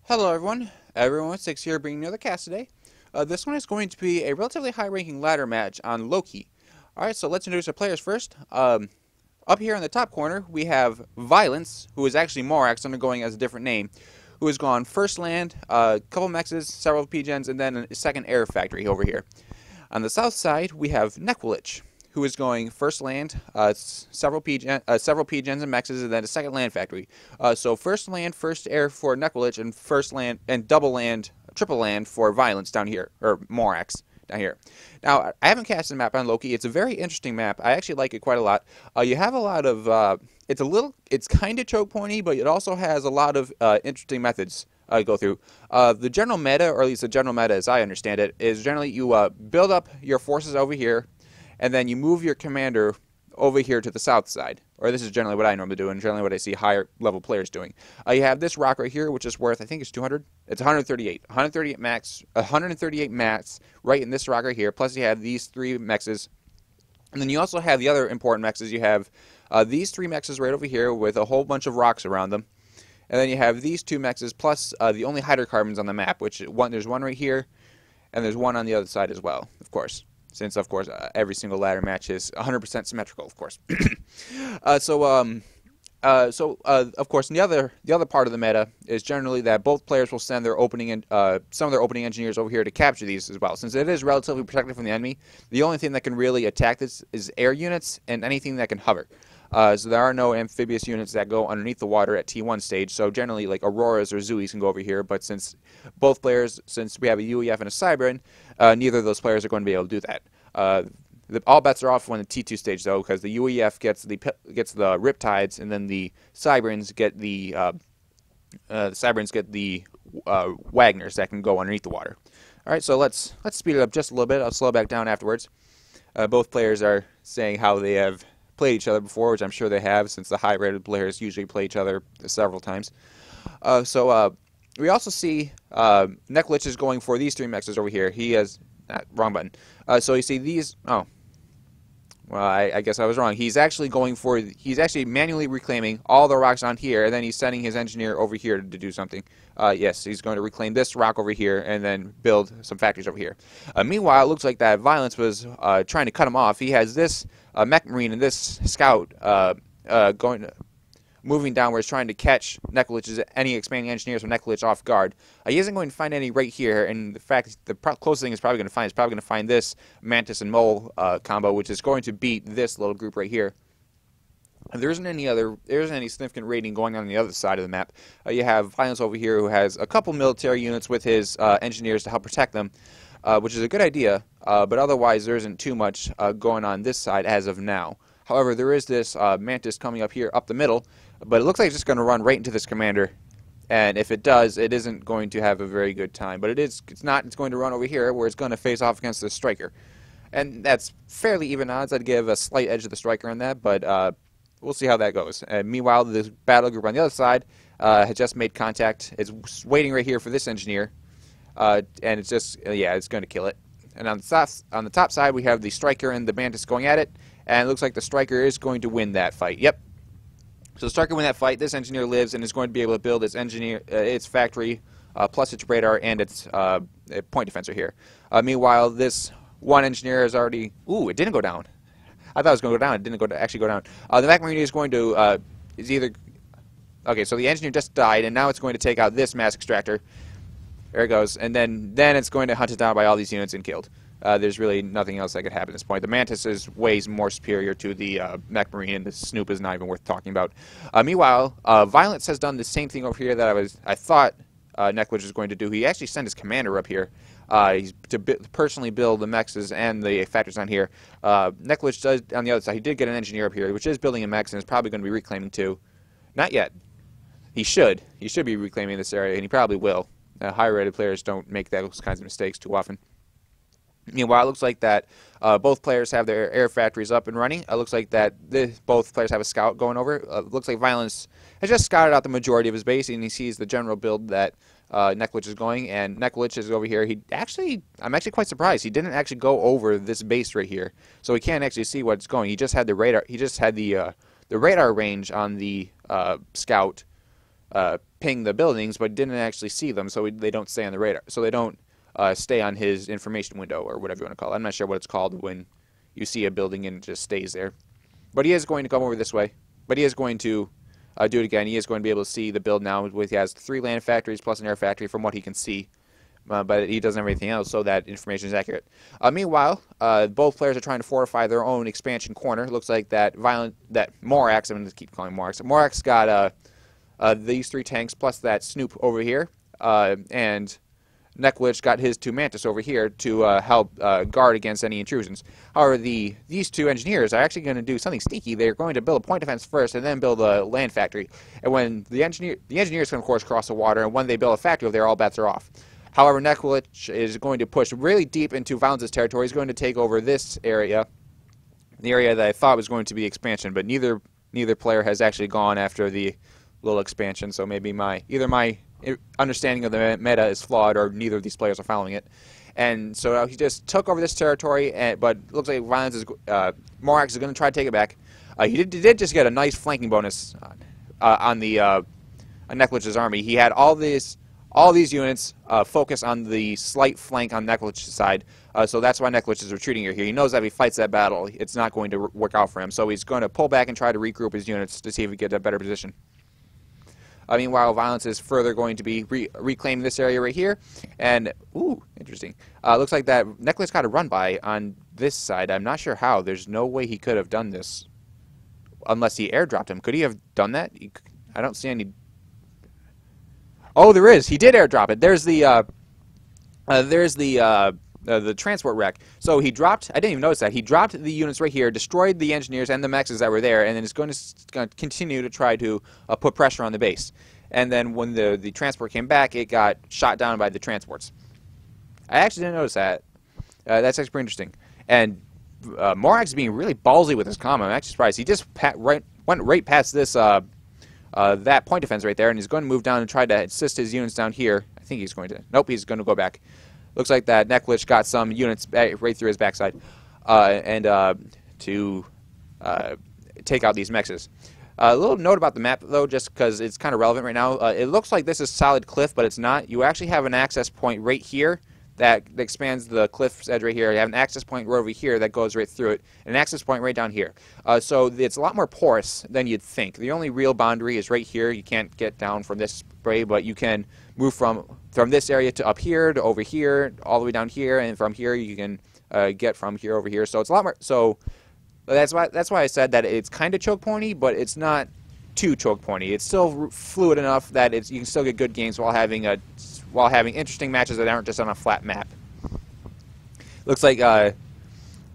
Hello everyone, Everyone16 here bringing another cast today. This one is going to be a relatively high-ranking ladder match on Loki. Alright, so let's introduce our players first. Up here in the top corner, we have Violence, who is actually Morax, undergoing as a different name, who has gone first land, a couple mexes, several P-gens, and then a second air factory over here. On the south side, we have Nekwilich, who is going first land, several P-gens and mexes, and then a second land factory. So first land, first air for Nekwilich, and first land and double land, triple land for Violence down here, or Morax down here. Now, I haven't cast a map on Loki. It's a very interesting map. I actually like it quite a lot. You have a lot of, it's kind of choke pointy, but it also has a lot of interesting methods go through. The general meta, or at least the general meta as I understand it, is generally you build up your forces over here, and then you move your commander over here to the south side. Or this is generally what I normally do, and generally what I see higher level players doing. You have this rock right here, which is worth, I think it's 200. It's 138. 138 max. 138 max right in this rock right here. Plus you have these three mexes. And then you also have the other important mexes. You have these three mexes right over here with a whole bunch of rocks around them. And then you have these two mexes plus the only hydrocarbons on the map, which there's one right here, and there's one on the other side as well, of course. Since, of course, every single ladder match is 100% symmetrical, of course. Of course, the other part of the meta is generally that both players will send their some of their opening engineers over here to capture these as well. Since it is relatively protected from the enemy, the only thing that can really attack this is air units and anything that can hover. So there are no amphibious units that go underneath the water at T1 stage, so generally like Auroras or Zuis can go over here, but since we have a UEF and a Cybran, neither of those players are going to be able to do that. All bets are off when the T2 stage though, because the UEF gets the Riptides, and then the Cybrans get the Wagners that can go underneath the water. All right, so let's speed it up just a little bit. I'll slow back down afterwards. Both players are saying how they have played each other before, which I'm sure they have, since the high-rated players usually play each other several times. We also see Nekwilich is going for these three mexes over here. He has wrong button. So you see these. Oh, well, I guess I was wrong. He's actually manually reclaiming all the rocks on here, and then he's sending his engineer over here to do something. Yes, he's going to reclaim this rock over here and then build some factories over here. Meanwhile, it looks like that Violence was trying to cut him off. He has this mech marine and this scout moving downwards, trying to catch any expanding engineers from Nekwilich off guard. He isn't going to find any right here, and the fact the closest thing he's probably going to find this Mantis and Mole combo, which is going to beat this little group right here. There isn't any significant raiding going on the other side of the map. You have Violence over here, who has a couple military units with his engineers to help protect them, which is a good idea, but otherwise there isn't too much going on this side as of now. However, there is this Mantis coming up here up the middle, but it looks like it's just going to run right into this commander, and if it does, it isn't going to have a very good time. But it's going to run over here where it's going to face off against the Striker, and that's fairly even odds. I'd give a slight edge to the Striker on that, but we'll see how that goes. Meanwhile, the battle group on the other side has just made contact. It's waiting right here for this engineer, and it's just it's going to kill it. And on the top side, we have the Striker and the Mantis going at it, and it looks like the Striker is going to win that fight. Yep. So the Striker win that fight. This engineer lives and is going to be able to build its factory, plus its radar and its point defensor here. Meanwhile, this one engineer has already. Ooh, it didn't go down. I thought it was going to go down. It didn't actually go down. The Mech Marine is going to okay. So the engineer just died, and now it's going to take out this mass extractor. There it goes, and then it's going to hunt it down by all these units and killed. There's really nothing else that could happen at this point. The Mantis is ways more superior to the Mech Marine, and the Snoop is not even worth talking about. Meanwhile, Violence has done the same thing over here that I thought Nekwilich was going to do. He actually sent his commander up here to personally build the mexes and the factories on here. Nekwilich does on the other side. He did get an engineer up here, which is building a mex and is probably going to be reclaiming too. Not yet. He should. He should be reclaiming this area, and he probably will. Higher-rated players don't make those kinds of mistakes too often. Meanwhile, it looks like that both players have their air factories up and running. It looks like that both players have a scout going over. It looks like Violence has just scouted out the majority of his base, and he sees the general build that Nekwilich is going, and Nekwilich is over here. I'm actually quite surprised. He didn't actually go over this base right here, so he can't actually see what's going. He just had the radar. He just had the radar range on the scout ping the buildings, but didn't actually see them, so they don't stay on the radar. So they don't stay on his information window, or whatever you want to call it. I'm not sure what it's called when you see a building and it just stays there. But he is going to come over this way. But he is going to do it again. He is going to be able to see the build now. He has 3 land factories plus an air factory from what he can see. But he doesn't have anything else, so that information is accurate. Meanwhile, both players are trying to fortify their own expansion corner. Looks like that Morax, I'm going to keep calling Morax. Morax got these 3 tanks plus that Snoop over here, and Neklich got his 2 Mantis over here to help guard against any intrusions. However, these 2 engineers are actually going to do something sneaky. They're going to build a point defense first and then build a land factory. And when the engineers can, of course, cross the water, and when they build a factory over there, all bets are off. However, Neklich is going to push really deep into Violence's territory. He's going to take over this area, the area that I thought was going to be expansion, but neither player has actually gone after the little expansion, so maybe either my understanding of the meta is flawed, or neither of these players are following it. And so he just took over this territory, but it looks like Morax is going to try to take it back. He did just get a nice flanking bonus on Neklich's army. He had all these units focus on the slight flank on Neklich's side, so that's why Neklich is retreating here. He knows that if he fights that battle, it's not going to work out for him, so he's going to pull back and try to regroup his units to see if he can get a better position. Meanwhile, Violence is further going to be reclaiming this area right here, and ooh, interesting. Looks like that Neklich got a run by on this side. I'm not sure how. There's no way he could have done this unless he airdropped him. Could he have done that? I don't see any. Oh, there is. He did airdrop it. There's the transport wreck. So he dropped. I didn't even notice that. He dropped the units right here, destroyed the engineers and the mexes that were there, and then is going to continue to try to put pressure on the base. And then when the transport came back, it got shot down by the transports. I actually didn't notice that. That's actually pretty interesting. And Morax is being really ballsy with his comm. I'm actually surprised. He just went right past this that point defense right there, and he's going to move down and try to assist his units down here. I think he's going to. Nope, he's going to go back. Looks like that Neklich got some units right through his backside, to take out these mexes. A little note about the map, though, just because it's kind of relevant right now. It looks like this is solid cliff, but it's not. You actually have an access point right here that expands the cliff's edge right here. You have an access point right over here that goes right through it, and an access point right down here. So it's a lot more porous than you'd think. The only real boundary is right here. You can't get down from this way, but you can move from this area to up here to over here, all the way down here, and from here you can get from here over here. So it's a lot more. So that's why I said that it's kind of choke pointy, but it's not too choke pointy. It's still fluid enough that you can still get good games while having interesting matches that aren't just on a flat map. Looks like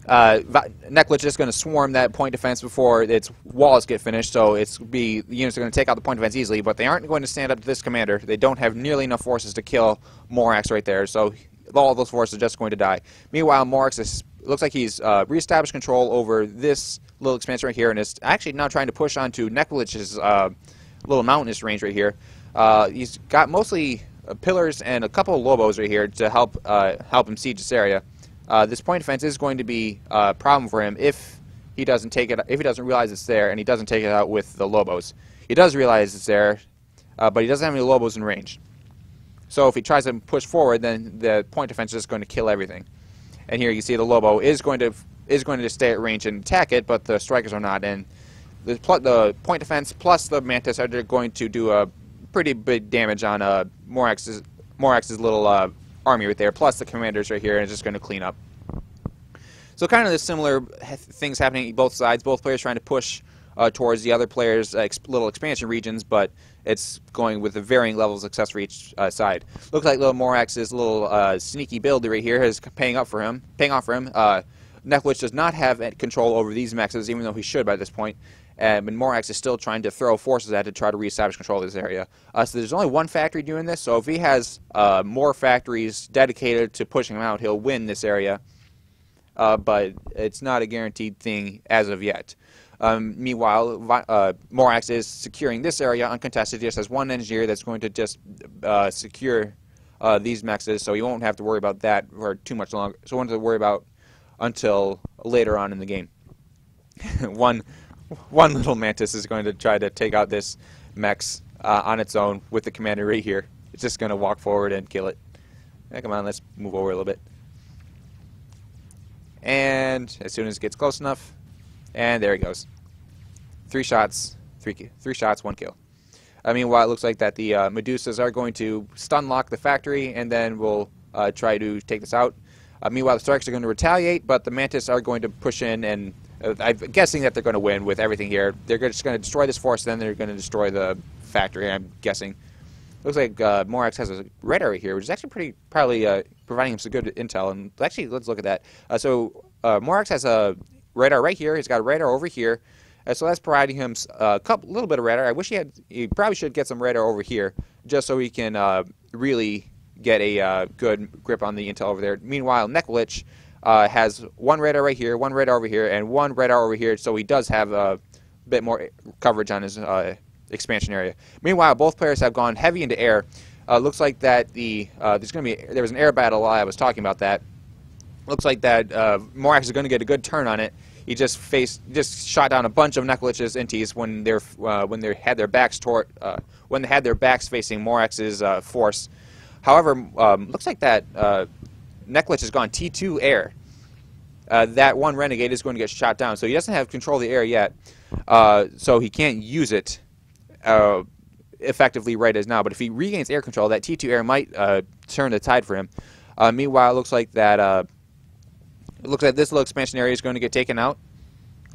Neklich is just going to swarm that point defense before its walls get finished, so the units are going to take out the point defense easily, but they aren't going to stand up to this commander. They don't have nearly enough forces to kill Morax right there, so all those forces are just going to die. Meanwhile, Morax looks like he's reestablished control over this little expansion right here, and is actually now trying to push onto Neklich's little mountainous range right here. He's got mostly pillars and a couple of Lobos right here to help him siege this area. This point defense is going to be a problem for him if he doesn't realize it's there, and he doesn't take it out with the Lobos. He does realize it's there, but he doesn't have any Lobos in range. So if he tries to push forward, then the point defense is just going to kill everything. And here you see the Lobo is going to stay at range and attack it, but the strikers are not. And the point defense plus the Mantis are going to do a pretty big damage on Morax's little army right there, plus the commanders right here, and it's just going to clean up. So kind of the similar things happening on both sides. Both players trying to push towards the other players' little expansion regions, but it's going with the varying levels of success for each side. Looks like little Morax's little sneaky build right here is paying off for him. Neklich does not have control over these mexes, even though he should by this point. And Morax is still trying to throw forces at it to try to reestablish control of this area. So there's only one factory doing this, so if he has more factories dedicated to pushing him out, he'll win this area. But it's not a guaranteed thing as of yet. Meanwhile, Morax is securing this area uncontested. He just has one engineer that's going to just secure these mexes, so you won't have to worry about that for too much longer. So won't have to worry about until later on in the game. One little Mantis is going to try to take out this Mex on its own with the commander right here. It's just going to walk forward and kill it. Come on, let's move over a little bit. And as soon as it gets close enough, and there it goes. 3 shots, 3 shots, 1 kill. Meanwhile, it looks like that the Medusas are going to stun lock the factory, and then we'll try to take this out. Meanwhile, the Strikers are going to retaliate, but the Mantis are going to push in, and I'm guessing that they're going to win with everything here. They're just going to destroy this force, then they're going to destroy the factory, I'm guessing. Looks like Morax has a radar right here, which is actually probably providing him some good intel. And actually, let's look at that. So Morax has a radar right here. He's got a radar over here. So that's providing him a little bit of radar. I wish he probably should get some radar over here, just so he can really get a good grip on the intel over there. Meanwhile, Neklich has 1 radar right here, 1 radar over here, and 1 radar over here. So he does have a bit more coverage on his expansion area. Meanwhile, both players have gone heavy into air. Looks like that there was an air battle while I was talking about that. Looks like that Morax is going to get a good turn on it. He just shot down a bunch of Neklich's inties when they had their backs facing Morax's force. However, looks like that Neklich has gone T2 air. That 1 renegade is going to get shot down, so he doesn't have control of the air yet, so he can't use it effectively right as now. But if he regains air control, that T2 air might turn the tide for him. Meanwhile, it looks like that this little expansion area is going to get taken out.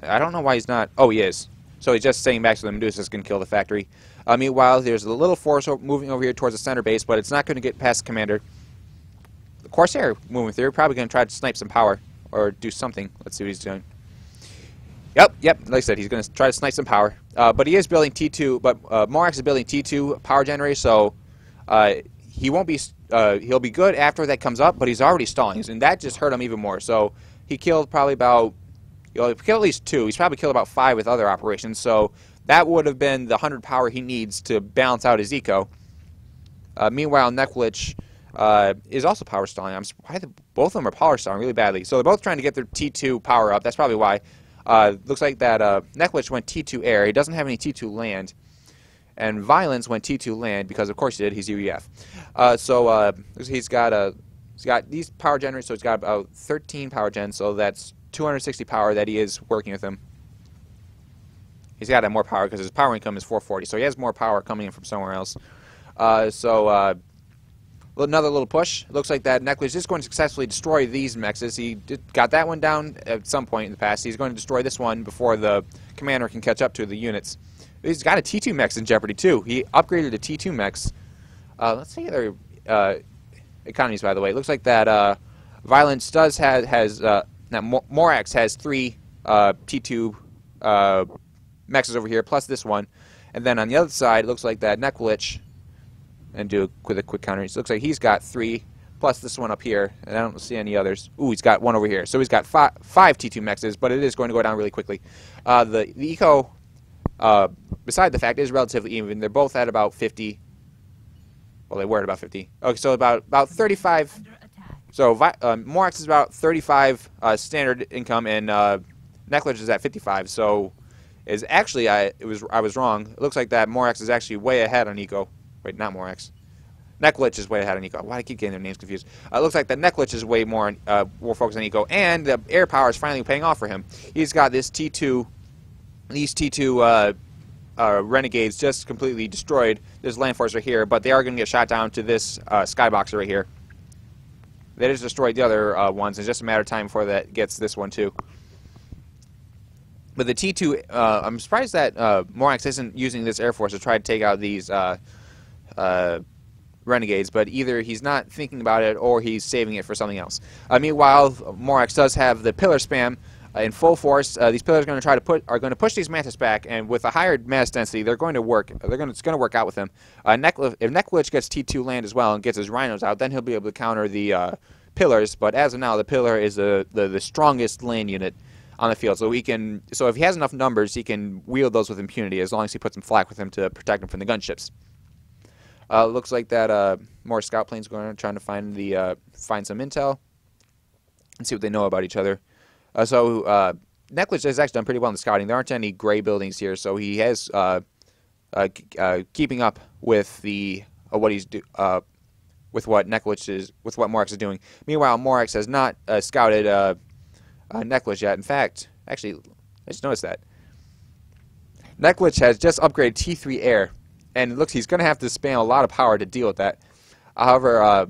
I don't know why he's not. Oh, he is. So he's just saying back to the Medusas can kill the factory. Meanwhile, there's a little force moving over here towards the center base, but it's not going to get past the commander. The Corsair moving through, probably going to try to snipe some power or do something. Let's see what he's doing. Yep. Like I said, he's going to try to snipe some power. But he is building T2. But Morax is building T2 power generators, so he won't be. He'll be good after that comes up, but he's already stalling, and that just hurt him even more. So he killed probably about. He killed at least 2. He's probably killed about 5 with other operations. So that would have been the 100 power he needs to balance out his eco. Meanwhile, Neklich is also power stalling. Both of them are power stalling really badly. So they're both trying to get their T2 power up. That's probably why. Looks like that Neklich went T2 air. He doesn't have any T2 land. And Violence went T2 land because, of course, he did. He's UEF. So he's got these power generators. So he's got about 13 power gens. So that's 260 power that he is working with him. He's got to have more power because his power income is 440. So he has more power coming in from somewhere else. Another little push. Looks like that Neklich is going to successfully destroy these mexes. He got that one down at some point in the past. He's going to destroy this one before the commander can catch up to the units. He's got a T2 mex in jeopardy too. He upgraded to T2 mex. Let's see their economies, by the way. It looks like that Violence Morax has 3 T2 mexes over here, plus this one. And then on the other side, it looks like that Neklich, and do with a quick counter, it looks like he's got 3, plus this one up here, and I don't see any others. Ooh, he's got 1 over here. So he's got 5 T2 mexes, but it is going to go down really quickly. The eco, beside the fact, is relatively even. They're both at about 50. Well, they were at about 50. Okay, so about 35. So Morax is about 35 standard income, and Neklich is at 55. So is actually I was wrong. It looks like that Morax is actually way ahead on eco. Wait, not Morax. Neklich is way ahead on eco. Why do I keep getting their names confused? It looks like that Neklich is way more focused on eco, and the air power is finally paying off for him. He's got this T2, these T2 renegades just completely destroyed this land force right here, but they are going to get shot down to this skyboxer right here. They just destroyed the other ones. It's just a matter of time before that gets this one too. But the T2, I'm surprised that Morax isn't using this air force to try to take out these renegades, but either he's not thinking about it or he's saving it for something else. Meanwhile, Morax does have the pillar spam in full force. These pillars are going to push these mantis back, and with a higher mass density, they're going to work. It's going to work out with him. If Neklich gets T2 land as well and gets his rhinos out, then he'll be able to counter the pillars. But as of now, the pillar is the strongest land unit on the field. So if he has enough numbers, he can wield those with impunity as long as he puts some flak with him to protect him from the gunships. Looks like that more scout planes going around trying to find some intel and see what they know about each other. Neklich has actually done pretty well in the scouting. There aren't any gray buildings here, so he has keeping up with the what he's with what Morax is doing. Meanwhile, Morax has not scouted Neklich yet. In fact, actually, I just noticed that Neklich has just upgraded T3 Air, and it looks he's going to have to spam a lot of power to deal with that. However,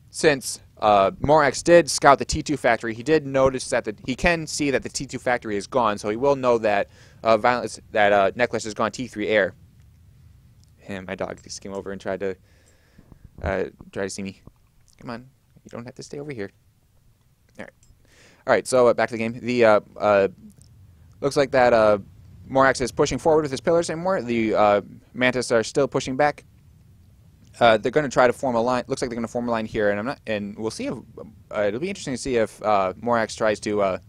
since Morax did scout the T2 factory, he did notice that he can see that the T2 factory is gone, so he will know that Neklich has gone T3 Air. And my dog just came over and tried to see me. Come on, you don't have to stay over here. All right. So back to the game. The looks like that Morax is pushing forward with his pillars anymore. The Mantis are still pushing back. They're going to try to form a line. Looks like they're going to form a line here, and we'll see if it'll be interesting to see if Morax tries to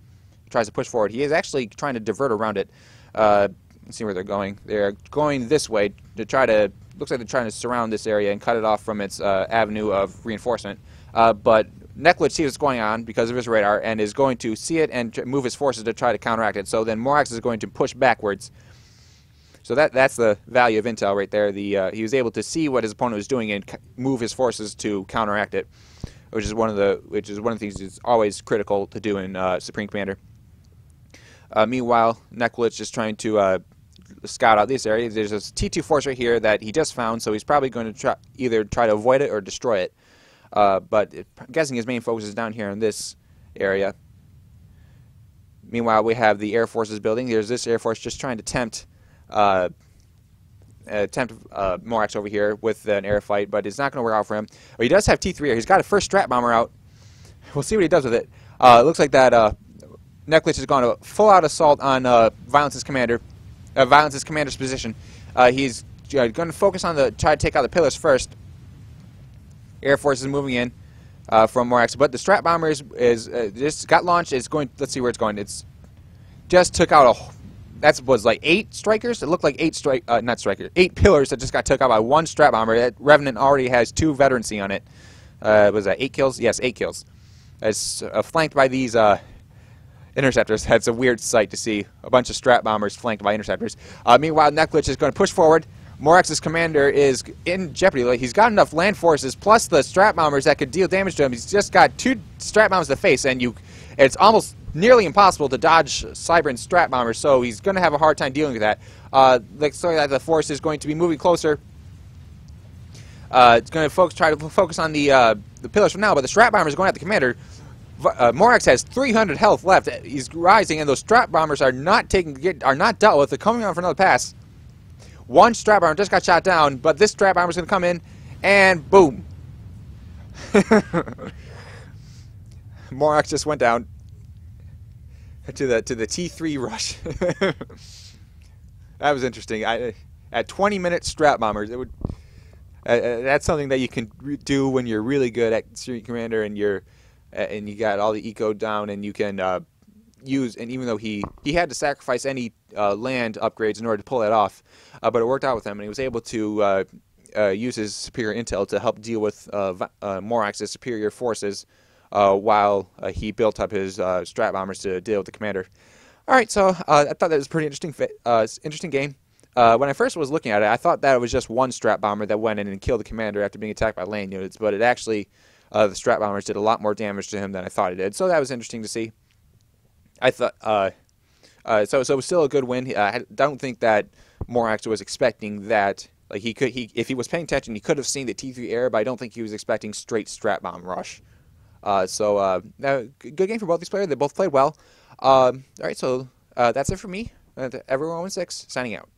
push forward. He is actually trying to divert around it. Let's see where they're going. They're going this way to try to. Looks like they're trying to surround this area and cut it off from its avenue of reinforcement. But Neklich sees what's going on because of his radar and is going to see it and move his forces to try to counteract it. So then Morax is going to push backwards. So that's the value of intel right there. He was able to see what his opponent was doing and move his forces to counteract it, which is one of the things that's always critical to do in Supreme Commander. Meanwhile, Neklich is trying to scout out this area. There's this T2 force right here that he just found, so he's probably going to either try to avoid it or destroy it. But I'm guessing his main focus is down here in this area. Meanwhile, we have the Air Forces building. There's this Air Force just trying to tempt Morax over here with an air fight, but it's not going to work out for him. But he does have T3 Air. He's got a first strat bomber out. We'll see what he does with it. It looks like that Neklich has gone to full-out assault on Violence's commander's position. He's going to focus on try to take out the pillars first. Air Force is moving in from Morax, but the strat bomber is just got launched. It's going. Let's see where it's going. It's just took out was like 8 strikers. It looked like 8 pillars that just got took out by one strat bomber. That Revenant already has 2 veterancy on it. Was that 8 kills? Yes, 8 kills. It's flanked by these interceptors. That's a weird sight to see. A bunch of strat bombers flanked by interceptors. Meanwhile, Neklich is going to push forward. Morax's commander is in jeopardy. Like, he's got enough land forces plus the strat bombers that could deal damage to him. He's just got 2 strat bombers to face, and it's almost nearly impossible to dodge Cybran strat bombers. So he's going to have a hard time dealing with that. Looks like the force is going to be moving closer. It's going to try to focus on the pillars for now, but the strat bombers are going at the commander. Morax has 300 health left. He's rising, and those strat bombers are not dealt with. They're coming on for another pass. One strat bomber just got shot down, but this strat bomber is going to come in, and boom. Morax just went down to the T3 rush. That was interesting. At 20-minute strat bombers, it would. That's something that you can do when you're really good at Supreme Commander and you got all the eco down, and you can use. And even though he had to sacrifice any land upgrades in order to pull that off, but it worked out with him, and he was able to use his superior intel to help deal with Morax's superior forces while he built up his strat bombers to deal with the commander. All right, so I thought that was a pretty interesting game. When I first was looking at it, I thought that it was just one strat bomber that went in and killed the commander after being attacked by land units, but it actually, the strat bombers did a lot more damage to him than I thought it did. So that was interesting to see. I thought, so it was still a good win. I don't think that Morax was expecting that. Like if he was paying attention, he could have seen the T3 Air, but I don't think he was expecting straight strat bomb rush. Good game for both these players. They both played well. All right, so that's it for me. Everyone 6 signing out.